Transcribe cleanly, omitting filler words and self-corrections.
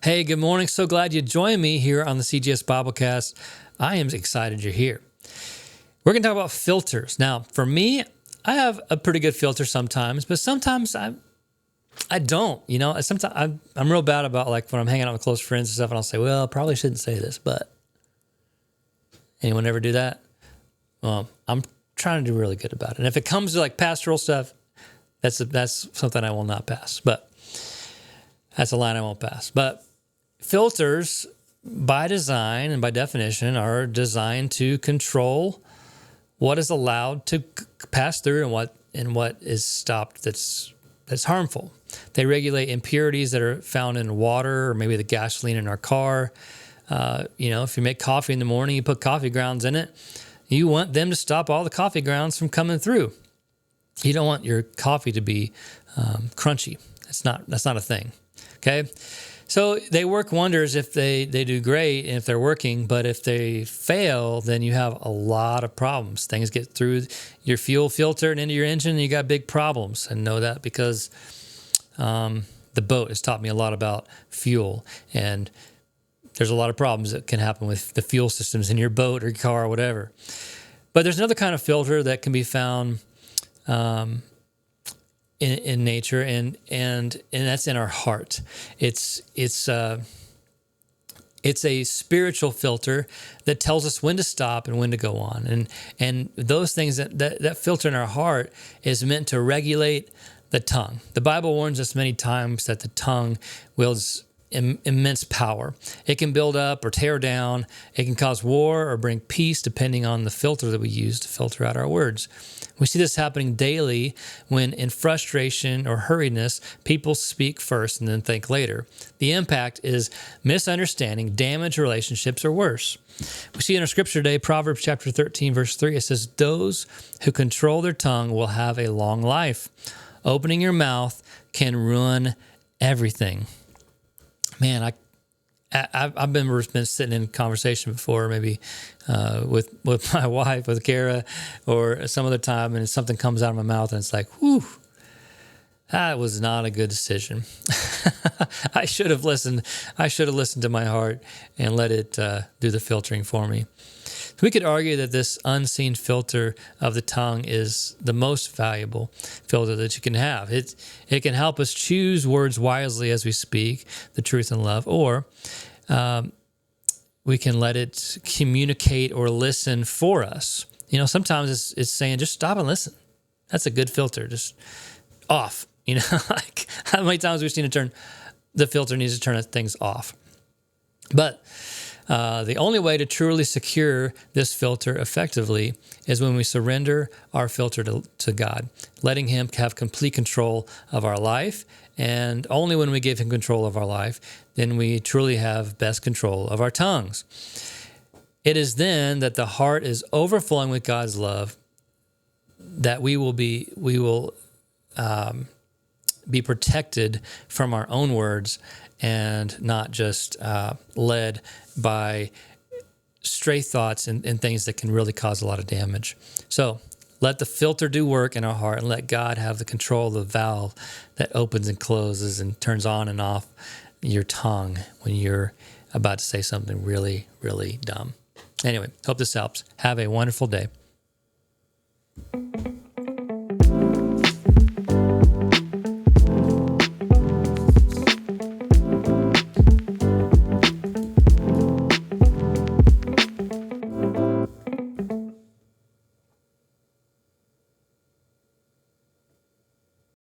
Hey, good morning. So glad you joined me here on the CGS Biblecast. I am excited you're here. We're going to talk about filters. Now, for me, I have a pretty good filter sometimes, but sometimes I don't. Sometimes I'm real bad about like when I'm hanging out with close friends and stuff, and I'll say, well, I probably shouldn't say this, but anyone ever do that? Well, I'm trying to do really good about it. And if it comes to like pastoral stuff, that's something I will not pass, but that's a line I won't pass. But filters, by design and by definition, are designed to control what is allowed to pass through and what is stopped that's harmful. They regulate impurities that are found in water or maybe the gasoline in our car. If you make coffee in the morning, you put coffee grounds in it. You want them to stop all the coffee grounds from coming through. You don't want your coffee to be crunchy. That's not a thing. Okay. So they work wonders if they do great and if they're working, but if they fail, then you have a lot of problems. Things get through your fuel filter and into your engine, and you got big problems. And know that because the boat has taught me a lot about fuel, and there's a lot of problems that can happen with the fuel systems in your boat or your car or whatever. But there's another kind of filter that can be found in nature, and that's in our heart. It's a spiritual filter that tells us when to stop and when to go on. And those things that filter in our heart is meant to regulate the tongue. The Bible warns us many times that the tongue wields immense power. It can build up or tear down. It can cause war or bring peace depending on the filter that we use to filter out our words. We see this happening daily when in frustration or hurriedness, people speak first and then think later. The impact is misunderstanding, damaged relationships, or worse. We see in our scripture today, Proverbs chapter 13, verse 3, it says, "Those who control their tongue will have a long life. Opening your mouth can ruin everything." Man, I've been sitting in conversation before, maybe with my wife, with Kara, or some other time, and something comes out of my mouth, and it's like, whew, that was not a good decision. I should have listened. I should have listened to my heart and let it do the filtering for me. We could argue that this unseen filter of the tongue is the most valuable filter that you can have. It can help us choose words wisely as we speak the truth in love, or we can let it communicate or listen for us. Sometimes it's saying, just stop and listen. That's a good filter. Just off. Like how many times we've seen the filter needs to turn things off. But the only way to truly secure this filter effectively is when we surrender our filter to God, letting Him have complete control of our life. And only when we give Him control of our life, then we truly have best control of our tongues. It is then that the heart is overflowing with God's love that we will be protected from our own words and not just led by stray thoughts and things that can really cause a lot of damage. So let the filter do work in our heart and let God have the control of the valve that opens and closes and turns on and off your tongue when you're about to say something really, really dumb. Anyway, hope this helps. Have a wonderful day.